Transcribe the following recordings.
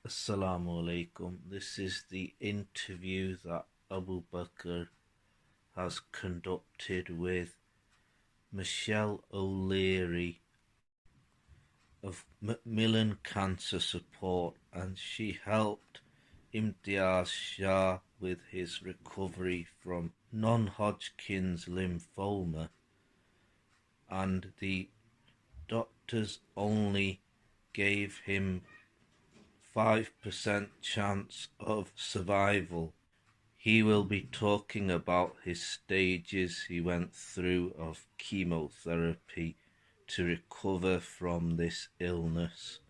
Assalamu alaikum. This is the interview that Abu Bakr has conducted with Michelle O'Leary of MacMillan Cancer Support, and she helped Imtiaz Shah with his recovery from Non Hodgkins Lymphoma, and the doctors only gave him 5% chance of survival. He will be talking about his stages he went through of chemotherapy to recover from this illness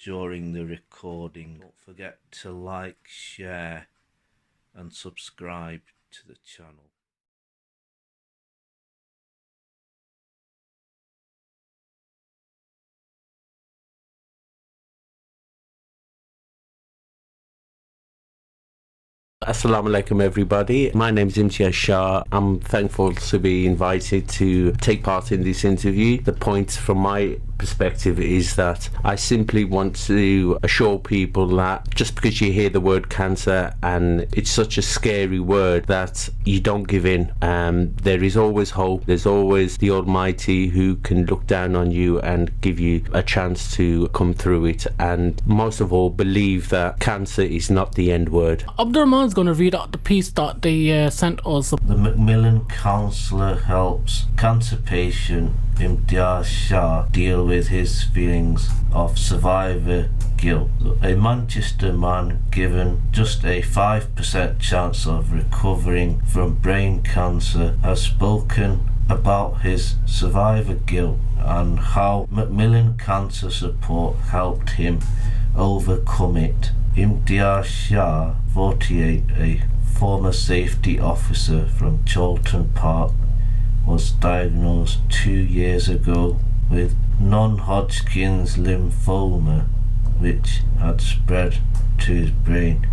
during the recording. Don't forget to like, share and subscribe to the channel. Assalamu alaikum everybody. My name is Imtiaz Shah. I'm thankful to be invited to take part in this interview. The point from my perspective is that I simply want to assure people that just because you hear the word cancer and it's such a scary word, that you don't give in. There is always hope. There's always the Almighty who can look down on you and give you a chance to come through it, and most of all believe that cancer is not the end word. Abdurrahman's going to read out the piece that they sent us. The MacMillan counsellor helps cancer patient Imtiaz Shah deal with his feelings of survivor guilt. A Manchester man given just a 5% chance of recovering from brain cancer has spoken about his survivor guilt and how MacMillan Cancer Support helped him overcome it. Imtiaz Shah, 48, a former safety officer from Chorlton Park, was diagnosed 2 years ago with Non Hodgkins Lymphoma, which had spread to his brain.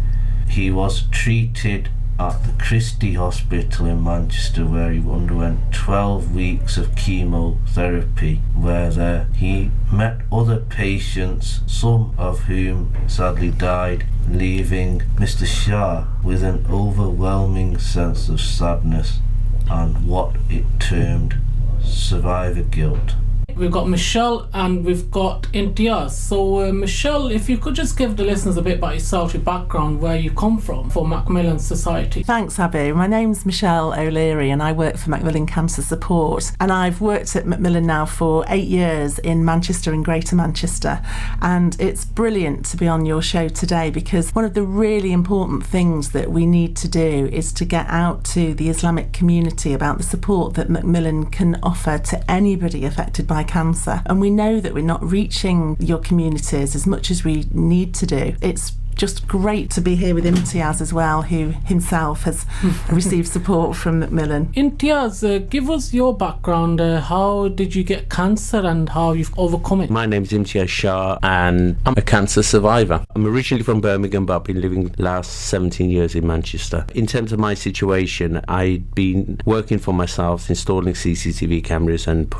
He was treated at the Christie Hospital in Manchester, where he underwent 12 weeks of chemotherapy, where there he met other patients, some of whom sadly died, leaving Mr. Shah with an overwhelming sense of sadness and what it termed survivor guilt. We've got Michelle and we've got Imtiaz. So Michelle, if you could just give the listeners a bit about yourself, your background, where you come from for MacMillan Society. Thanks, Abu. My name's Michelle O'Leary and I work for MacMillan Cancer Support, and I've worked at MacMillan now for 8 years in Manchester and Greater Manchester, and it's brilliant to be on your show today because one of the really important things that we need to do is to get out to the Islamic community about the support that MacMillan can offer to anybody affected by cancer. And we know that we're not reaching your communities as much as we need to do. It's just great to be here with Imtiaz as well, who himself has received support from MacMillan. Imtiaz, give us your background. How did you get cancer and how you've overcome it? My name is Imtiaz Shah and I'm a cancer survivor. I'm originally from Birmingham, but I've been living the last 17 years in Manchester. In terms of my situation, I'd been working for myself, installing CCTV cameras and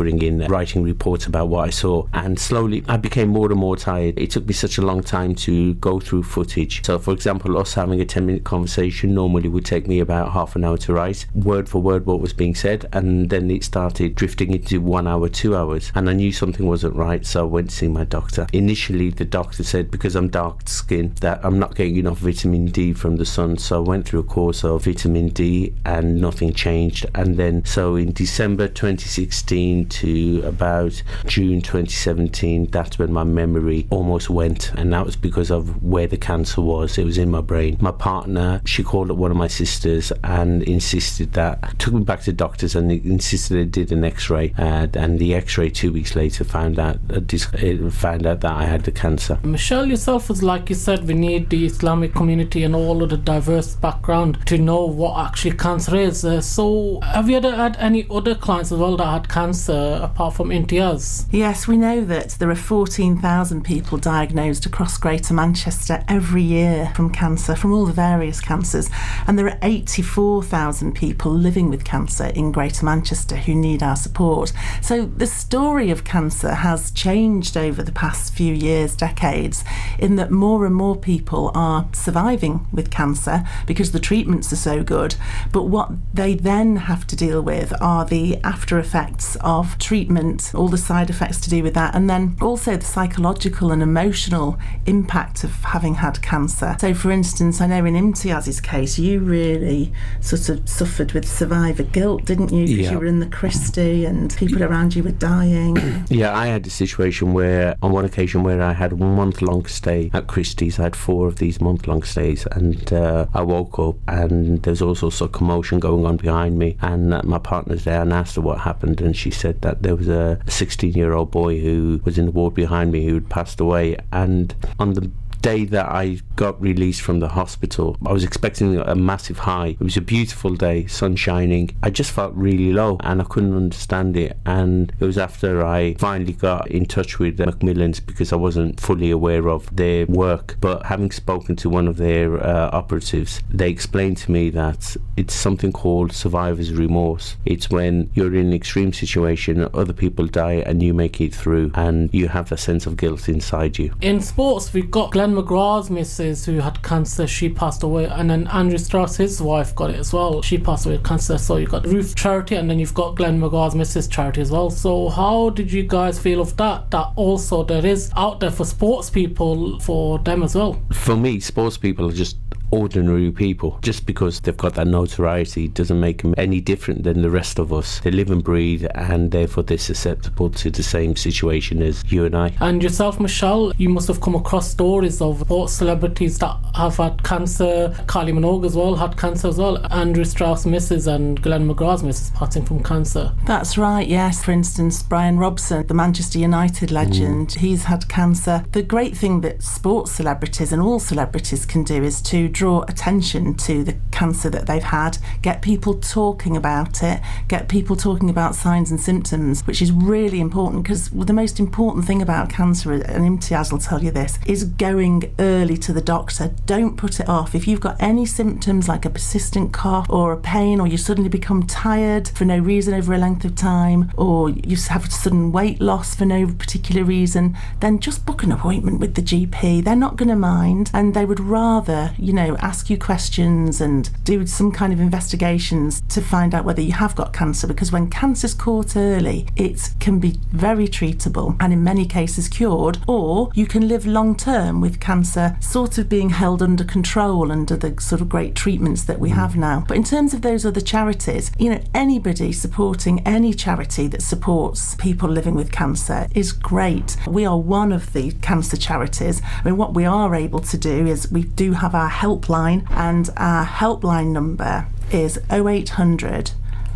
writing reports about what I saw, and slowly I became more and more tired. It took me such a long time to go through footage. So for example, us having a 10-minute conversation normally would take me about half an hour to write, word for word what was being said, and then it started drifting into 1 hour, 2 hours, and I knew something wasn't right, so I went to see my doctor. Initially the doctor said because I'm dark skinned that I'm not getting enough vitamin D from the sun, so I went through a course of vitamin D and nothing changed. And then so in December 2016 to about June 2017, that's when my memory almost went, and that was because of where the cancer was. It was in my brain. My partner, she called up one of my sisters and insisted that, took me back to doctors and insisted they did an x-ray, and the x-ray 2 weeks later found out that I had the cancer. Michelle, yourself, was like you said, we need the Islamic community and all of the diverse background to know what actually cancer is. So have you ever had any other clients as well that had cancer apart from Imtiaz? Yes, we know that there are 14,000 people diagnosed across Greater Manchester every every year from cancer, from all the various cancers. And there are 84,000 people living with cancer in Greater Manchester who need our support. So the story of cancer has changed over the past few years, decades, in that more and more people are surviving with cancer because the treatments are so good. But what they then have to deal with are the after effects of treatment, all the side effects to do with that, and then also the psychological and emotional impact of having had cancer. So for instance, I know in Imtiaz's case, you really sort of suffered with survivor guilt, didn't you? Because you were in the Christie and people around you were dying. Yeah, I had a situation where, on one occasion, where I had a month-long stay at Christie's. I had 4 of these month-long stays, and I woke up and there was all sorts of commotion going on behind me, and my partner's there, and asked her what happened, and she said that there was a 16-year-old boy who was in the ward behind me who had passed away. And on the day that I got released from the hospital, I was expecting a massive high. It was a beautiful day, sun shining. I just felt really low and I couldn't understand it. And it was after I finally got in touch with MacMillan's, because I wasn't fully aware of their work. But having spoken to one of their operatives, they explained to me that it's something called survivor's remorse. It's when you're in an extreme situation, other people die and you make it through, and you have that sense of guilt inside you. In sports, we've got Glenn McGrath's missus who had cancer, she passed away, and then Andrew Strauss, his wife, got it as well, she passed away with cancer. So you've got Ruth charity, and then you've got Glenn McGrath's missus charity as well. So how did you guys feel of that also there is out there for sports people, for them as well? For me, sports people are just ordinary people. Just because they've got that notoriety doesn't make them any different than the rest of us. They live and breathe, and therefore they're susceptible to the same situation as you and I. And yourself, Michelle, you must have come across stories of sports celebrities that have had cancer. Kylie Minogue as well had cancer as well. Andrew Strauss' missus and Glenn McGrath's missus passing from cancer. That's right, yes. For instance, Brian Robson, the Manchester United legend, he's had cancer. The great thing that sports celebrities and all celebrities can do is to draw attention to the cancer that they've had, get people talking about it, get people talking about signs and symptoms, which is really important, because the most important thing about cancer, and Imtiaz will tell you this, is going early to the doctor. Don't put it off. If you've got any symptoms like a persistent cough or a pain, or you suddenly become tired for no reason over a length of time, or you have sudden weight loss for no particular reason, then just book an appointment with the GP. They're not going to mind, and they would rather, ask you questions and do some kind of investigations to find out whether you have got cancer, because when cancer's caught early, it can be very treatable and in many cases cured, or you can live long term with cancer sort of being held under control under the sort of great treatments that we have now. But in terms of those other charities, anybody supporting any charity that supports people living with cancer is great. We are one of the cancer charities. What we are able to do is we do have our helpline, and our helpline number is 0800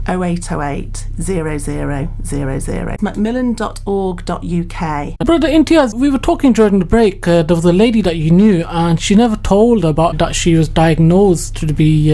0808 0000. macmillan.org.uk. Brother Imtiaz, we were talking during the break, there was a lady that you knew and she never told about that she was diagnosed to be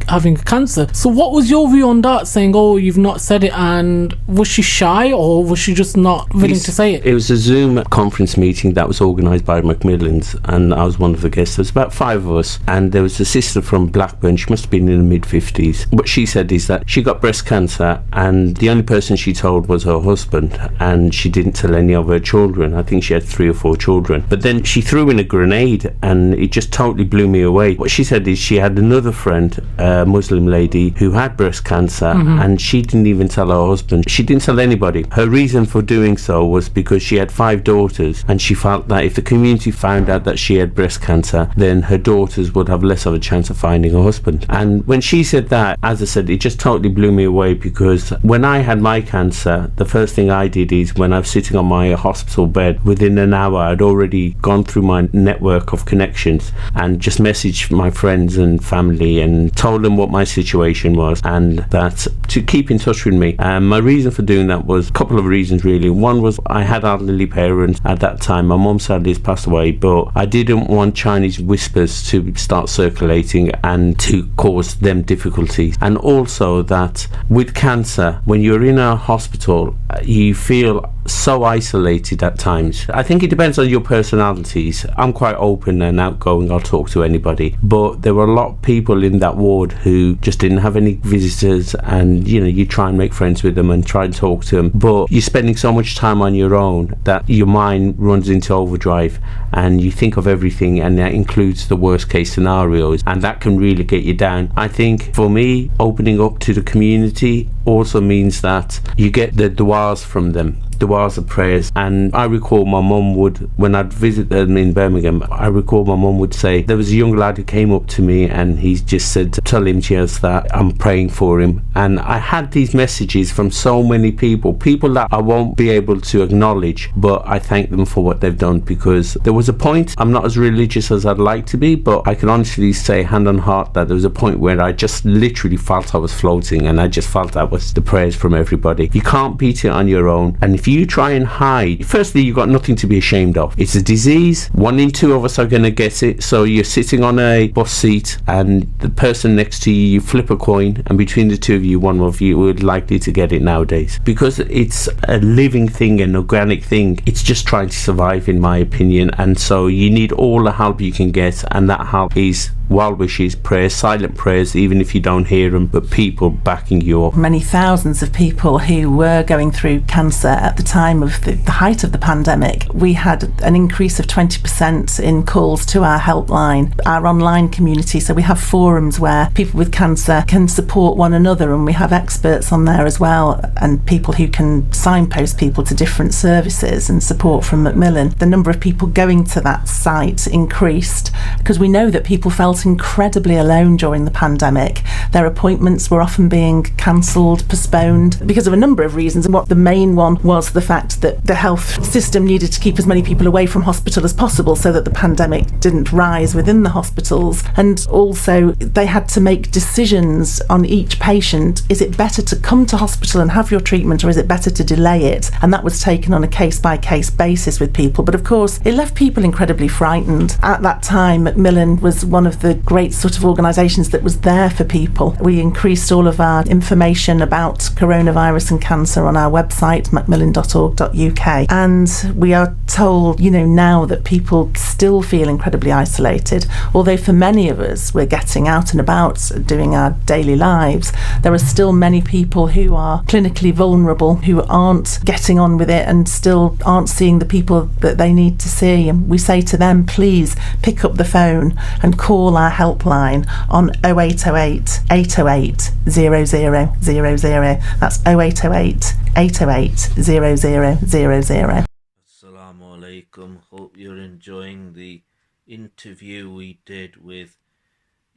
having cancer. So what was your view on that, saying, oh, you've not said it, and was she shy or was she just not willing to say it? It was a Zoom conference meeting that was organised by MacMillan's, and I was one of the guests. There was about 5 of us, and there was a sister from Blackburn. She must have been in the mid-50s. What she said is that she got breast cancer, and the only person she told was her husband, and she didn't tell any of her children. I think she had 3 or 4 children. But then she threw in a grenade, and it just totally blew me away. What she said is she had another friend, a Muslim lady, who had breast cancer, and she didn't even tell her husband. She didn't tell anybody. Her reason for doing so was because she had 5 daughters, and she felt that if the community found out that she had breast cancer, then her daughters would have less of a chance of finding a husband. And when she said that, as I said, it just totally blew me away, because when I had my cancer, the first thing I did is, when I was sitting on my hospital bed, within an hour I'd already gone through my network of connections and just messaged my friends and family and told them what my situation was, and that to keep in touch with me. And my reason for doing that was a couple of reasons, really. One was I had elderly parents at that time. My mum sadly has passed away, but I didn't want Chinese whispers to start circulating and to cause them difficulties. And also that with cancer, when you're in a hospital, you feel so isolated at times. I think it depends on your personalities. I'm quite open and outgoing. I'll talk to anybody. But there were a lot of people in that ward who just didn't have any visitors, and you try and make friends with them and try and talk to them, but you're spending so much time on your own that your mind runs into overdrive and you think of everything, and that includes the worst case scenarios, and that can really get you down. I think for me, opening up to the community also means that you get the du'as from them. Du'as of prayers. And I recall my mum would, when I'd visit them in Birmingham, I recall my mum would say, there was a young lad who came up to me and he just said, tell Imtiaz that I'm praying for him. And I had these messages from so many people that I won't be able to acknowledge, but I thank them for what they've done, because there was a point, I'm not as religious as I'd like to be, but I can honestly say, hand on heart, that there was a point where I just literally felt I was floating, and I just felt that was the prayers from everybody. You can't beat it on your own, and if you try and hide, firstly, you've got nothing to be ashamed of. It's a disease. 1 in 2 of us are going to get it. So you're sitting on a bus seat and the person next to you flip a coin, and between the two of you, one of you would likely to get it nowadays, because it's a living thing, an organic thing. It's just trying to survive, in my opinion. And so you need all the help you can get, and that help is well wishes, prayers, silent prayers, even if you don't hear them, but people backing you up. Many thousands of people who were going through cancer at the time of the height of the pandemic. We had an increase of 20% in calls to our helpline, our online community. So we have forums where people with cancer can support one another, and we have experts on there as well, and people who can signpost people to different services and support from MacMillan. The number of people going to that site increased because we know that people felt incredibly alone during the pandemic. Their appointments were often being cancelled, postponed, because of a number of reasons. And what the main one was the fact that the health system needed to keep as many people away from hospital as possible so that the pandemic didn't rise within the hospitals. And also they had to make decisions on each patient. Is it better to come to hospital and have your treatment, or is it better to delay it? And that was taken on a case-by-case basis with people. But of course, it left people incredibly frightened. At that time, MacMillan was one of the great sort of organisations that was there for people. We increased all of our information about coronavirus and cancer on our website, macmillan.org.uk, and we are told, now that people still feel incredibly isolated, although for many of us we're getting out and about doing our daily lives. There are still many people who are clinically vulnerable, who aren't getting on with it and still aren't seeing the people that they need to see, and we say to them, please pick up the phone and call our helpline on 0808 808 0000. That's 0808 808 0000. Assalamu alaikum. Hope you're enjoying the interview we did with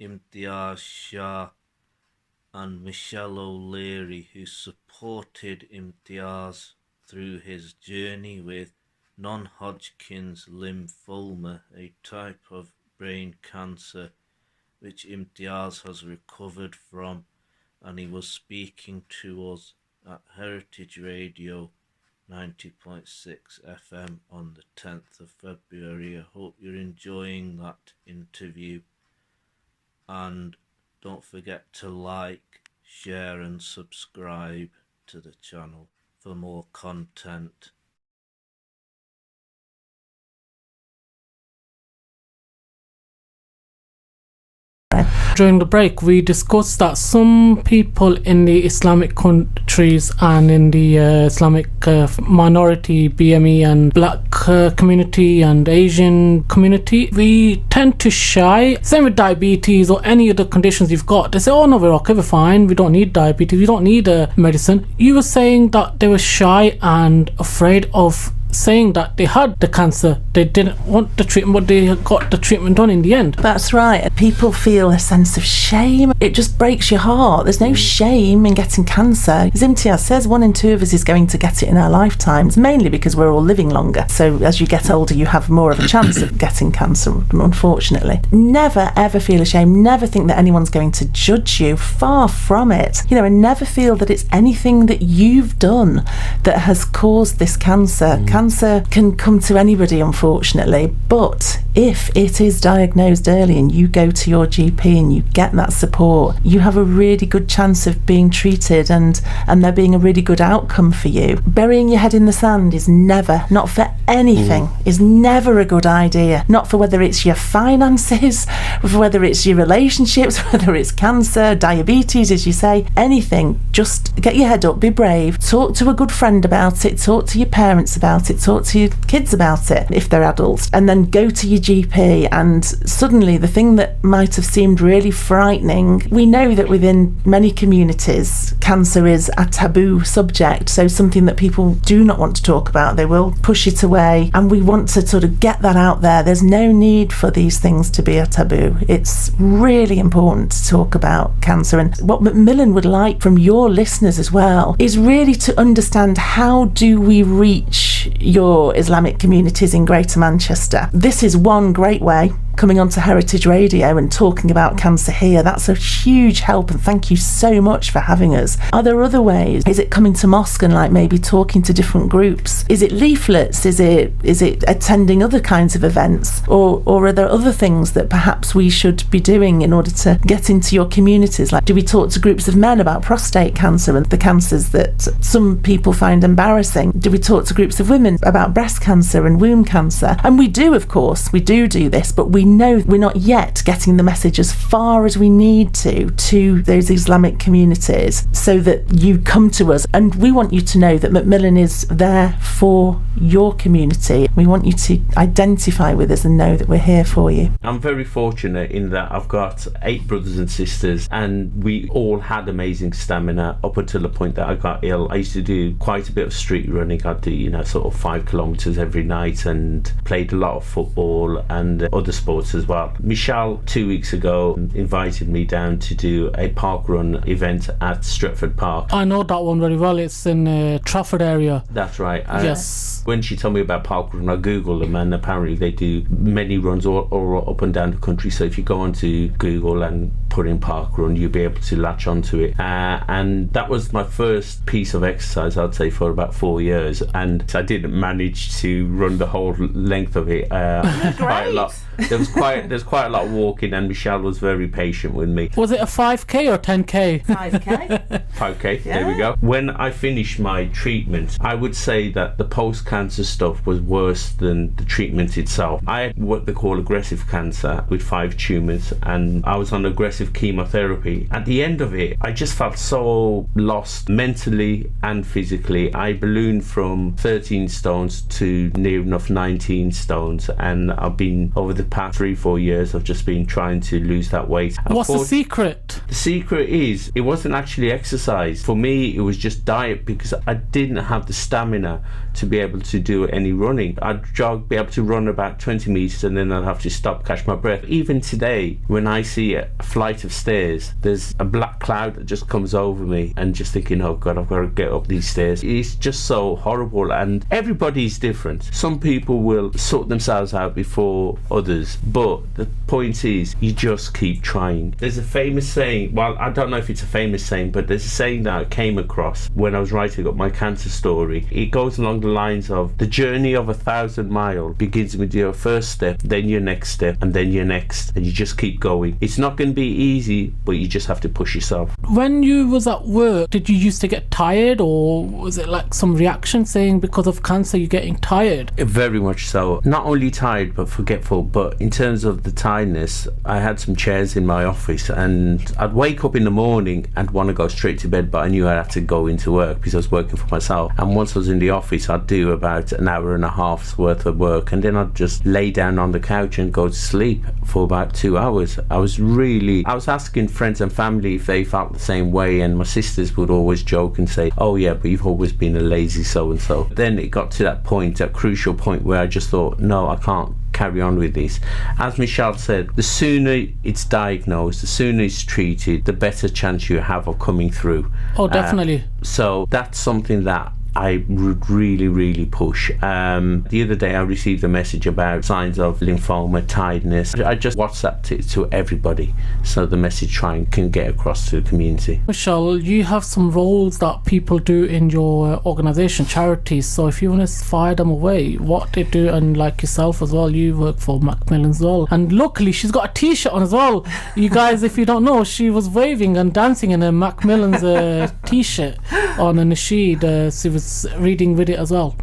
Imtiaz Shah and Michelle O'Leary, who supported Imtiaz through his journey with Non Hodgkins Lymphoma, a type of brain cancer which Imtiaz has recovered from, and he was speaking to us at Heritage Radio 90.6 FM on the 10th of February. I hope you're enjoying that interview, and don't forget to like, share and subscribe to the channel for more content. During the break, we discussed that some people in the Islamic countries and in the Islamic minority, BME and black community and Asian community, we tend to shy. Same with diabetes or any other conditions you've got. They say, oh no, we're okay, we're fine, we don't need diabetes, we don't need medicine. You were saying that they were shy and afraid of saying that they had the cancer. They didn't want the treatment, but they got the treatment done in the end. That's right. People feel a sense of shame. It just breaks your heart. There's no shame in getting cancer. As Imtiaz says, 1 in 2 of us is going to get it in our lifetimes, mainly because we're all living longer. So as you get older, you have more of a chance of getting cancer, unfortunately. Never ever feel ashamed. Never think that anyone's going to judge you. Far from it. And never feel that it's anything that you've done that has caused this cancer. Cancer can come to anybody, unfortunately, but if it is diagnosed early and you go to your GP and you get that support, you have a really good chance of being treated and there being a really good outcome for you. Burying your head in the sand is never, not for anything, is never a good idea. Not for whether it's your finances, whether it's your relationships, whether it's cancer, diabetes, as you say, anything. Just get your head up, be brave, talk to a good friend about it, talk to your parents about it, talk to your kids about it if they're adults, and then go to your GP. And suddenly the thing that might have seemed really frightening, we know that within many communities cancer is a taboo subject, so something that people do not want to talk about. They will push it away, and we want to sort of get that out there. There's no need for these things to be a taboo. It's really important to talk about cancer, and what MacMillan would like from your listeners as well is really to understand, how do we reach your Islamic communities in Greater Manchester? This is one great way, coming onto Heritage Radio and talking about cancer here. That's a huge help, and thank you so much for having us. Are there other ways? Is it coming to mosque and like maybe talking to different groups? Is it leaflets? Is it attending other kinds of events? Or are there other things that perhaps we should be doing in order to get into your communities? Like, do we talk to groups of men about prostate cancer and the cancers that some people find embarrassing? Do we talk to groups of women about breast cancer and womb cancer? And we do, of course, we do this, but we know we're not yet getting the message as far as we need to those Islamic communities, so that you come to us. And we want you to know that MacMillan is there for your community. We want you to identify with us and know that we're here for you. I'm very fortunate in that I've got 8 brothers and sisters, and we all had amazing stamina up until the point that I got ill. I used to do quite a bit of street running. I'd do, sort of 5 kilometres every night, and played a lot of football and other sports as well. Michelle 2 weeks ago invited me down to do a park run event at Stretford Park. I know that one very well. It's in Trafford area. That's right. Yes. When she told me about park run, I googled them, and apparently they do many runs all up and down the country. So if you go onto Google and put in park run, you'll be able to latch onto it. And that was my first piece of exercise, I'd say, for about 4 years. And I didn't manage to run the whole length of it. Quite a lot. There's quite a lot of walking, and Michelle was very patient with me. Was it a 5k or 10k? 5k. 5k, Yeah. There we go. When I finished my treatment, I would say that the post-cancer stuff was worse than the treatment itself. I had what they call aggressive cancer with 5 tumours, and I was on aggressive chemotherapy. At the end of it, I just felt so lost mentally and physically. I ballooned from 13 stones to near enough 19 stones, and I've been, over the past 3-4 years, I've just been trying to lose that weight. What's the secret? The secret is, it wasn't actually exercise. For me, it was just diet, because I didn't have the stamina to be able to do any running. I'd jog, be able to run about 20 metres, and then I'd have to stop, catch my breath. Even today, when I see a flight of stairs, there's a black cloud that just comes over me, and just thinking, oh God, I've got to get up these stairs. It's just so horrible, and everybody's different. Some people will sort themselves out before others, but the point is, you just keep trying. There's a famous saying, well, I don't know if it's a famous saying, but there's a saying that I came across when I was writing up my cancer story. It goes along the lines of, the journey of 1,000 miles begins with your first step, then your next step, and then your next, and you just keep going. It's not going to be easy, but you just have to push yourself. When you was at work, did you used to get tired, or was it like some reaction saying because of cancer you're getting tired? Very much so. Not only tired, but forgetful. But in terms of the tiredness, I had some chairs in my office, and I'd wake up in the morning and want to go straight to bed, but I knew I'd have to go into work because I was working for myself. And once I was in the office, I'd do about an hour and a half's worth of work, and then I'd just lay down on the couch and go to sleep for about 2 hours. I was asking friends and family if they felt the same way, and my sisters would always joke and say, oh yeah, but you've always been a lazy so-and-so. Then it got to that point, that crucial point, where I just thought, no, I can't carry on with this. As Michelle said, the sooner it's diagnosed, the sooner it's treated, the better chance you have of coming through. Oh, definitely. So that's something that I would really push. The other day I received a message about signs of lymphoma, tiredness. I just WhatsApped it to everybody so the message can get across to the community. Michelle, you have some roles that people do in your organisation, charities, so if you want to fire them away, what they do, and like yourself as well, you work for MacMillan as well, and luckily she's got a t-shirt on as well. You guys, if you don't know, she was waving and dancing in a MacMillan's t-shirt on a nasheed. She was reading with it as well.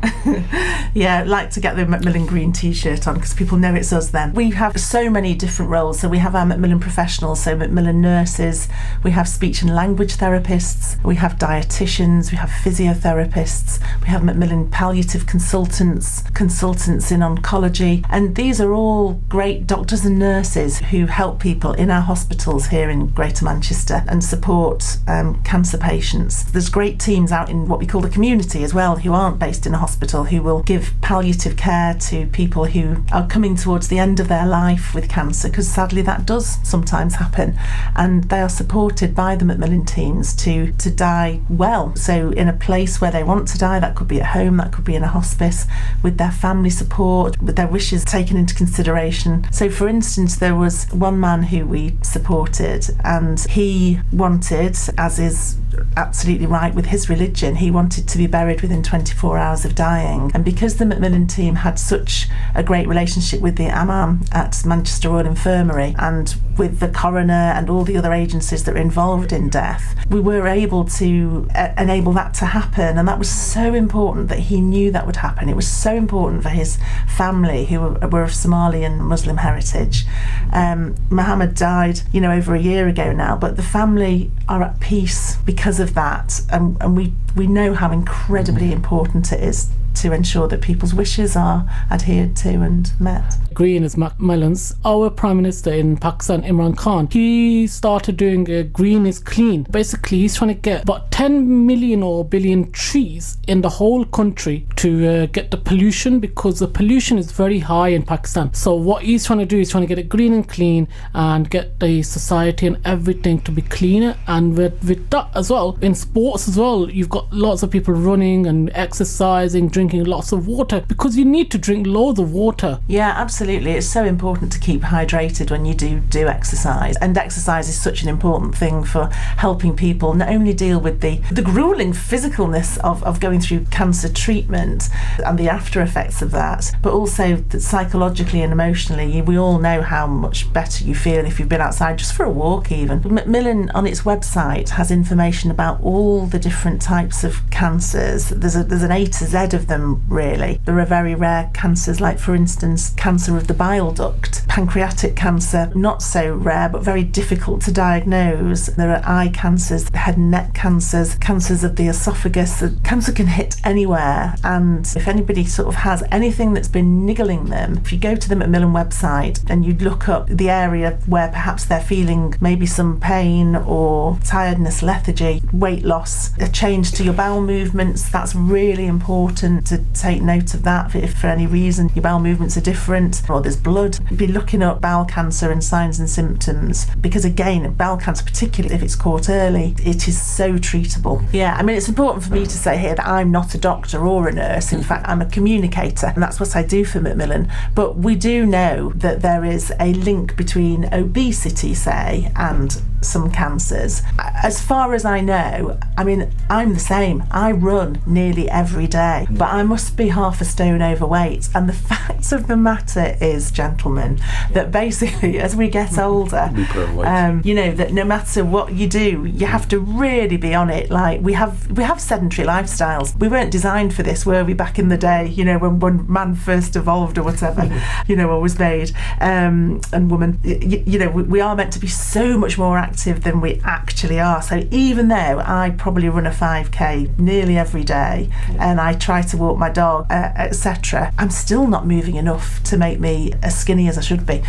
Yeah, I'd like to get the MacMillan green t-shirt on because people know it's us then. We have so many different roles. So we have our MacMillan professionals, so MacMillan nurses, we have speech and language therapists, we have dietitians, we have physiotherapists, we have MacMillan palliative consultants in oncology, and these are all great doctors and nurses who help people in our hospitals here in Greater Manchester and support cancer patients. There's great teams out in what we call the community as well who aren't based in a hospital, who will give palliative care to people who are coming towards the end of their life with cancer, because sadly that does sometimes happen, and they are supported by the MacMillan teams to die well. So in a place where they want to die, that could be at home, that could be in a hospice, with their family support, with their wishes taken into consideration. So for instance, there was one man who we supported, and he wanted, as is absolutely right with his religion, he wanted to be buried within 24 hours of dying. And because the MacMillan team had such a great relationship with the Imam at Manchester Royal Infirmary and with the coroner and all the other agencies that are involved in death, we were able to enable that to happen. And that was so important that he knew that would happen. It was so important for his family, who were of Somali and Muslim heritage. Muhammad died, over a year ago now, but the family are at peace because of that, and we know how incredibly important it is to ensure that people's wishes are adhered to and met. Green is MacMillan's. Our Prime Minister in Pakistan, Imran Khan, he started doing Green is Clean. Basically, he's trying to get about 10 million or billion trees in the whole country to get the pollution, because the pollution is very high in Pakistan. So what he's trying to do is trying to get it green and clean and get the society and everything to be cleaner. And with that as well, in sports as well, you've got lots of people running and exercising, drinking lots of water, because you need to drink loads of water. Yeah, absolutely. It's so important to keep hydrated when you do exercise, and exercise is such an important thing for helping people not only deal with the grueling physicalness of going through cancer treatment and the after effects of that, but also that psychologically and emotionally, we all know how much better you feel if you've been outside just for a walk even. MacMillan on its website has information about all the different types of cancers. There's an A to Z of them, really. There are very rare cancers, like for instance cancer of the bile duct, pancreatic cancer, not so rare but very difficult to diagnose. There are eye cancers, head and neck cancers, cancers of the esophagus. Cancer can hit anywhere, and if anybody sort of has anything that's been niggling them, if you go to the MacMillan website and you look up the area where perhaps they're feeling maybe some pain or tiredness, lethargy, weight loss, a change to your bowel movements, that's really important to take note of that. If for any reason your bowel movements are different or there's blood, be looking up bowel cancer and signs and symptoms, because again, bowel cancer, particularly if it's caught early, it is so treatable. Yeah, I mean, it's important for me to say here that I'm not a doctor or a nurse. In fact, I'm a communicator, and that's what I do for MacMillan. But we do know that there is a link between obesity, say, and some cancers. As far as I know, I mean, I'm the same. I run nearly every day, but I must be half a stone overweight. And the fact of the matter is, gentlemen, that basically as we get older, that no matter what you do, you have to really be on it. Like we have sedentary lifestyles. We weren't designed for this, were we, back in the day, when man first evolved or whatever, or was made, and woman, we are meant to be so much more active than we actually are. So even though I probably run a 5k nearly every day, and I try to walk my dog, etc., I'm still not moving enough to make me as skinny as I should be.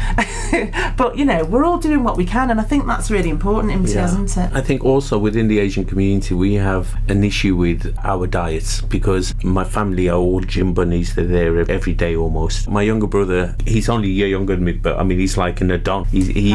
But we're all doing what we can, and I think that's really important, Imtiaz, isn't it? I think also within the Asian community we have an issue with our diets, because my family are all gym bunnies. They're there every day almost. My younger brother, he's only a year younger than me, but I mean he's like an adult. He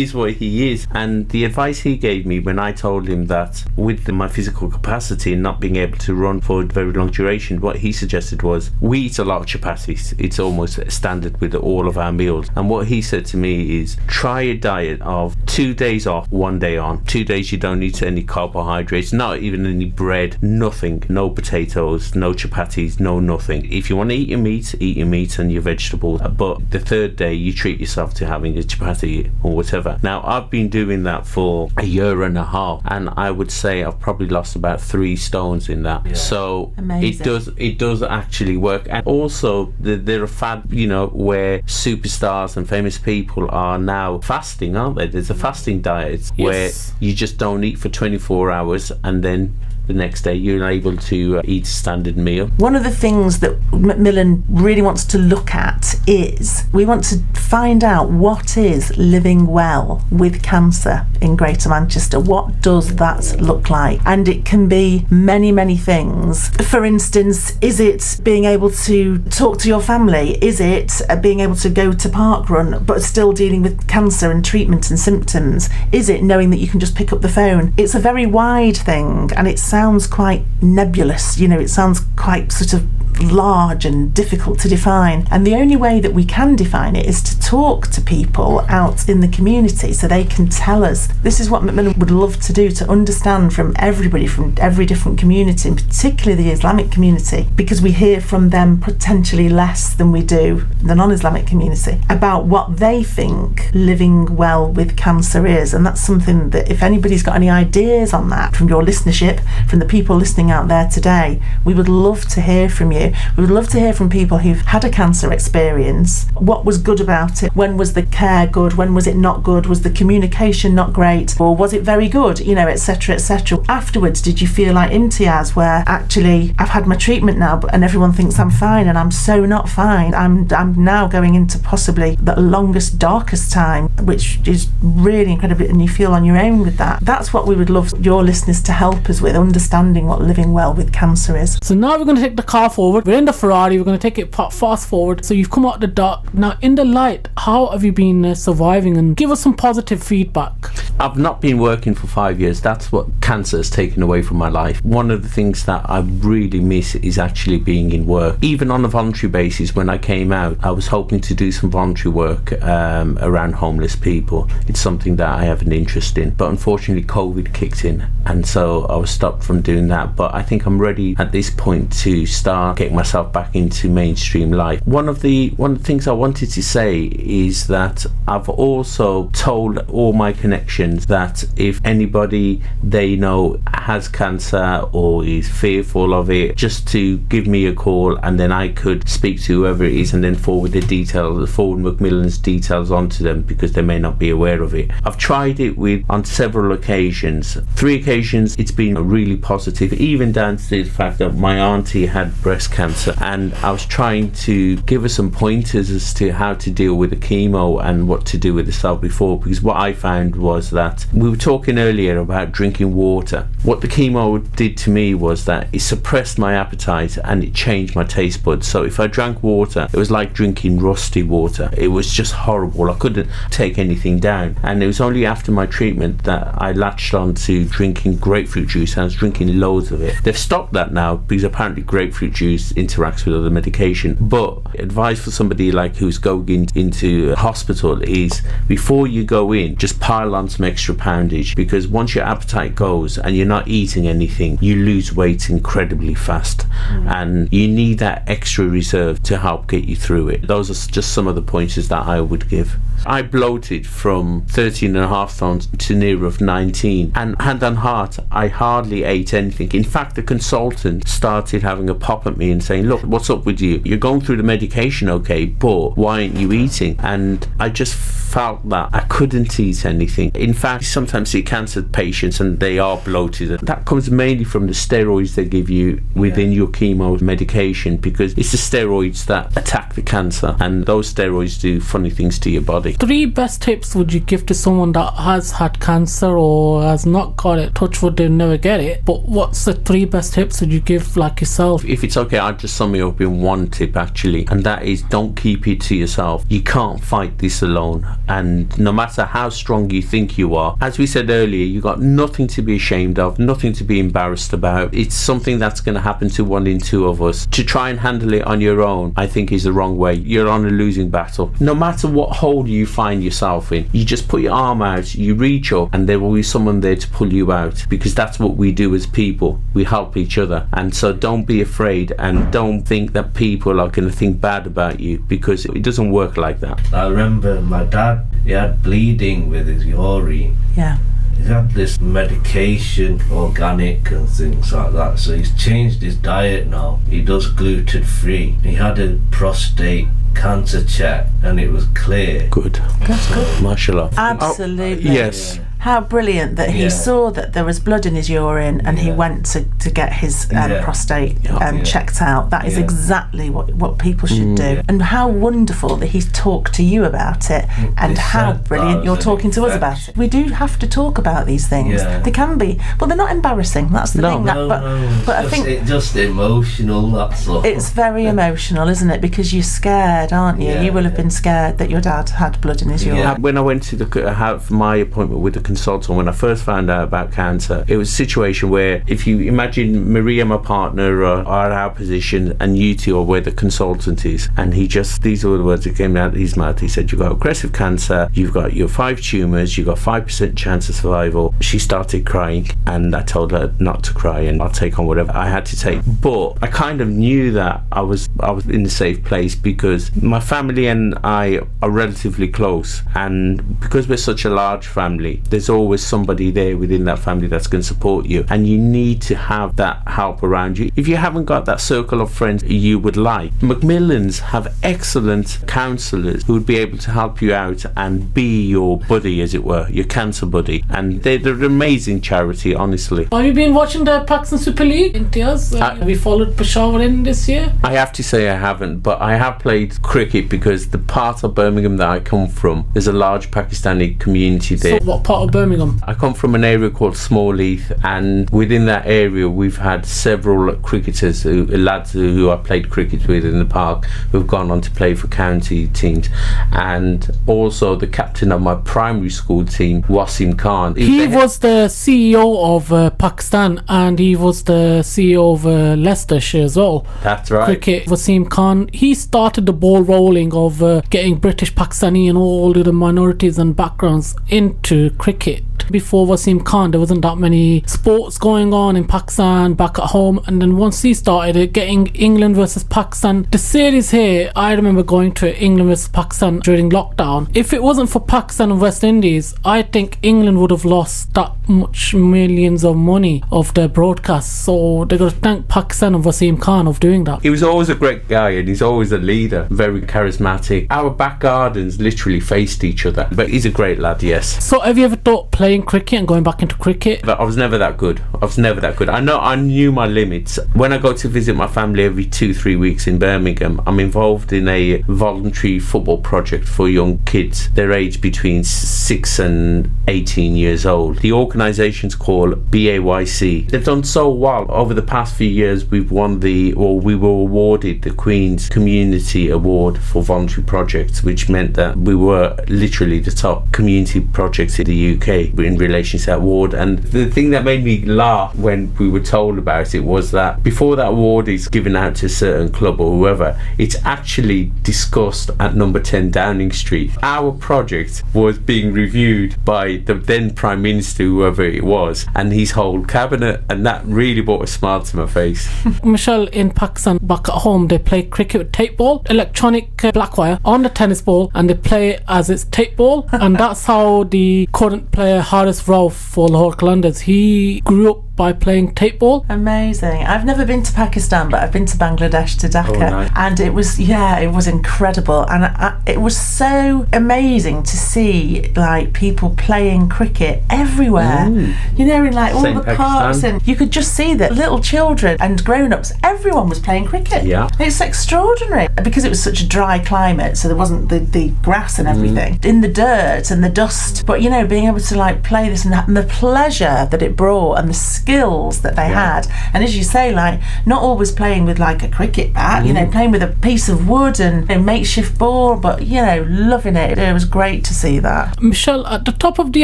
is is what he is. And the advice he gave me when I told him that with my physical capacity and not being able to run for a very long duration, what he suggested was, we eat a lot of chapatis. It's almost standard with all of our meals. And what he said to me is, try a diet of 2 days off, 1 day on. 2 days you don't eat any carbohydrates, not even any bread, nothing, no potatoes, no chapatis, no nothing. If you want to eat your meat and your vegetables, but the third day you treat yourself to having a chapati or whatever. Now, I've been doing that for a year and a half, and I would say I've probably lost about 3 stones in that. So Amazing. it does actually work. And also there are fad, where superstars and famous people are now fasting, aren't they? There's a fasting diet where you just don't eat for 24 hours and then the next day you're able to eat a standard meal. One of the things that MacMillan really wants to look at is we want to find out what is living well with cancer in Greater Manchester. What does that look like? And it can be many, many things. For instance, is it being able to talk to your family? Is it being able to go to parkrun but still dealing with cancer and treatment and symptoms? Is it knowing that you can just pick up the phone? It's a very wide thing, and it sounds quite nebulous, it sounds quite sort of large and difficult to define, and the only way that we can define it is to talk to people out in the community so they can tell us. This is what MacMillan would love to do, to understand from everybody from every different community, and particularly the Islamic community, because we hear from them potentially less than we do the non-Islamic community about what they think living well with cancer is. And that's something that, if anybody's got any ideas on that from your listenership, from the people listening out there today, we would love to hear from you. We would love to hear from people who've had a cancer experience. What was good about it? When was the care good? When was it not good? Was the communication not great? Or was it very good? Etc., etc. Afterwards, did you feel like Imtiaz, where actually I've had my treatment now and everyone thinks I'm fine and I'm so not fine. I'm now going into possibly the longest, darkest time, which is really incredible, and you feel on your own with that. That's what we would love your listeners to help us with, understanding what living well with cancer is. So now we're going to take the car forward. We're in the Ferrari. We're going to take it fast forward. So you've come out the dark. Now in the light, how have you been surviving? And give us some positive feedback. I've not been working for 5 years. That's what cancer has taken away from my life. One of the things that I really miss is actually being in work. Even on a voluntary basis, when I came out, I was hoping to do some voluntary work around homeless people. It's something that I have an interest in. But unfortunately, COVID kicked in, and so I was stopped from doing that. But I think I'm ready at this point to start getting myself back into mainstream life. One of the things I wanted to say is that I've also told all my connections that if anybody they know has cancer or is fearful of it, just to give me a call, and then I could speak to whoever it is and then forward MacMillan's details onto them, because they may not be aware of it. I've tried it on several occasions. 3 occasions it's been really positive, even down to the fact that my auntie had breast cancer, and I was trying to give her some pointers as to how to deal with the chemo and what to do with the cell before, because what I found was that we were talking earlier about drinking water. What the chemo did to me was that it suppressed my appetite and it changed my taste buds. So if I drank water, it was like drinking rusty water. It was just horrible. I couldn't take anything down, and it was only after my treatment that I latched on to drinking grapefruit juice, and I was drinking loads of it. They've stopped that now because apparently grapefruit juice interacts with other medication. But advice for somebody like who's going into a hospital is, before you go in, just pile on some extra poundage, because once your appetite goes and you're not eating anything, you lose weight incredibly fast, and you need that extra reserve to help get you through it. Those are just some of the pointers that I would give. I bloated from 13.5 stones to near of 19, and hand on heart, I hardly ate anything. In fact, the consultant started having a pop at me and saying, look, what's up with you? You're going through the medication, okay, but why aren't you eating? And I just felt that I couldn't eat anything. In fact, sometimes see cancer patients and they are bloated. That comes mainly from the steroids they give you within your chemo medication, because it's the steroids that attack the cancer, and those steroids do funny things to your body. 3 best tips would you give to someone that has had cancer or has not got it? Touch wood, they'll never get it. But what's the 3 best tips would you give, like yourself? If it's okay, I'll just sum it up in one tip actually, and that is, don't keep it to yourself. You can't fight this alone. alone. And no matter how strong you think you are, as we said earlier, you got nothing to be ashamed of, nothing to be embarrassed about. It's something that's going to happen to 1 in 2 of us. To try and handle it on your own, I think, is the wrong way. You're on a losing battle. No matter what hole you find yourself in, you just put your arm out, you reach up, and there will be someone there to pull you out, because that's what we do as people. We help each other. And so don't be afraid, and don't think that people are going to think bad about you, because it doesn't work like that. I remember my dad, he had bleeding with his urine. Yeah. He had this medication, organic and things like that, so he's changed his diet now. He does gluten free. He had a prostate cancer check and it was clear. Good. That's good. Mashallah. Absolutely. Yes. How brilliant that he saw that there was blood in his urine and he went to get his prostate checked out. That is exactly what people should do. And how wonderful that he's talked to you about it, and how brilliant you're talking to us about it. We do have to talk about these things. They can be, well, they're not embarrassing. That's the thing. But I think it's just emotional, that's all. It's very emotional, isn't it? Because you're scared, aren't you? You will have been scared that your dad had blood in his urine. When I went to have my appointment with the consultant, when I first found out about cancer, it was a situation where, if you imagine Maria, my partner, are our position, and you two are where the consultant is, and these are the words that came out of his mouth. He said, you've got aggressive cancer, you've got your 5 tumours, you've got 5% chance of survival. She started crying, and I told her not to cry, and I'll take on whatever I had to take. But I kind of knew that I was in a safe place, because my family and I are relatively close, and because we're such a large family, there's always somebody there within that family that's going to support you, and you need to have that help around you. If you haven't got that circle of friends you would like, MacMillans have excellent counsellors who would be able to help you out and be your buddy, as it were, your cancer buddy, and they're an amazing charity, honestly. Have you been watching the Pakistan Super League, Imtiaz? Have you followed Peshawar in this year? I have to say I haven't, but I have played cricket, because the part of Birmingham that I come from, there's a large Pakistani community there. So what part of Birmingham? I come from an area called Smallheath, and within that area we've had several cricketers, lads who I played cricket with in the park, who've gone on to play for county teams, and also the captain of my primary school team, Wasim Khan. He was the CEO of Pakistan, and he was the CEO of Leicestershire as well. That's right. Cricket, Wasim Khan, he started the ball rolling of getting British, Pakistani and all the minorities and backgrounds into cricket. Before Wasim Khan, there wasn't that many sports going on in Pakistan back at home, and then once he started it, getting England versus Pakistan, the series here, I remember going to England versus Pakistan during lockdown. If it wasn't for Pakistan and West Indies, I think England would have lost that much millions of money of their broadcasts. So they got to thank Pakistan and Wasim Khan of doing that. He was always a great guy, and he's always a leader, very charismatic. Our back gardens literally faced each other, but he's a great lad, yes. So have you ever thought playing cricket and going back into cricket? But I was never that good. I knew my limits. When I go to visit my family every 2-3 weeks in Birmingham, I'm involved in a voluntary football project for young kids. They're aged between 6 and 18 years old. The organisation's called BAYC. They've done so well. Over the past few years, we were awarded the Queen's Community Award for voluntary projects, which meant that we were literally the top community projects in the UK in relation to that award. And the thing that made me laugh when we were told about it was that before that award is given out to a certain club or whoever, it's actually discussed at number 10 Downing Street. Our project was being reviewed by the then Prime Minister, whoever it was, and his whole cabinet, and that really brought a smile to my face. Michelle, in Pakistan, back at home, they play cricket with tape ball, electronic black wire on the tennis ball, and they play it as it's tape ball. And that's how the current player Haris Rauf for Lahore Qalandars, he grew up by playing tape ball. Amazing. I've never been to Pakistan, but I've been to Bangladesh, to Dhaka. Nice. And it was incredible, and it was so amazing to see like people playing cricket everywhere. You know, in like all Same the Pakistan. parks, and you could just see that little children and grown-ups, everyone was playing cricket. Yeah. It's extraordinary, because it was such a dry climate, so there wasn't the grass and everything in the dirt and the dust, but you know, being able to like play this and the pleasure that it brought, and the skill skills that they had. And as you say, like, not always playing with like a cricket bat, you know, playing with a piece of wood and a makeshift ball, but, you know, loving it. It was great to see that. Michelle, at the top of the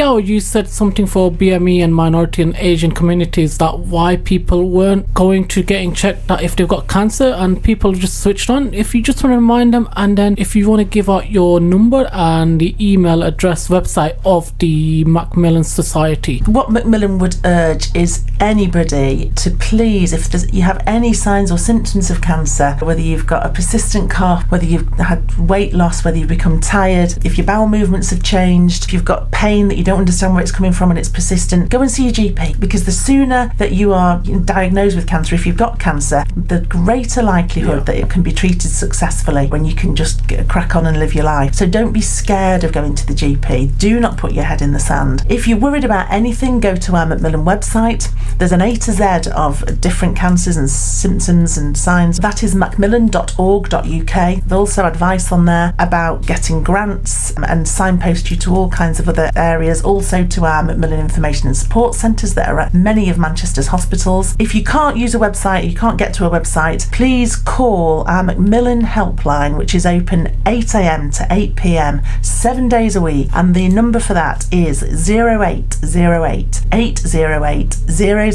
hour, you said something for BME and minority and Asian communities, that why people weren't going to getting checked that if they've got cancer, and people just switched on. If you just want to remind them, and then if you want to give out your number and the email address, website of the MacMillan Society. What MacMillan would urge is anybody to please, if you have any signs or symptoms of cancer, whether you've got a persistent cough, whether you've had weight loss, whether you've become tired, if your bowel movements have changed, if you've got pain that you don't understand where it's coming from and it's persistent, go and see your GP, because the sooner that you are diagnosed with cancer, if you've got cancer, the greater likelihood that it can be treated successfully when you can just crack on and live your life. So don't be scared of going to the GP. Do not put your head in the sand. If you're worried about anything, go to our MacMillan website. There's an A to Z of different cancers and symptoms and signs. That is macmillan.org.uk. There's also advice on there about getting grants and signpost you to all kinds of other areas, also to our MacMillan Information and Support Centres that are at many of Manchester's hospitals. If you can't use a website, you can't get to a website, please call our MacMillan helpline, which is open 8 a.m. to 8 p.m. 7 days a week, and the number for that is 0808 808 0000.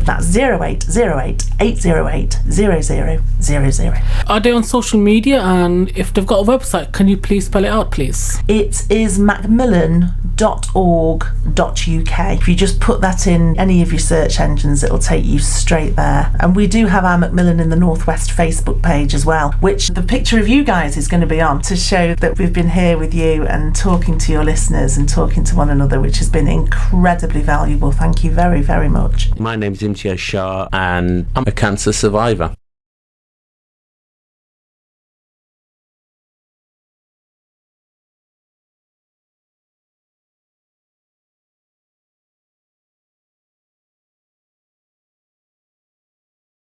That's 0808 808 0000. Are they on social media? And if they've got a website, can you please spell it out, please? It is macmillan.org.uk. If you just put that in any of your search engines, it'll take you straight there. And we do have our MacMillan in the Northwest Facebook page as well, which the picture of you guys is going to be on, to show that we've been here with you and talking to your listeners and talking to one another, which has been incredibly valuable. Thank you very, very much. My name's Imtiaz Shah, and I'm a cancer survivor.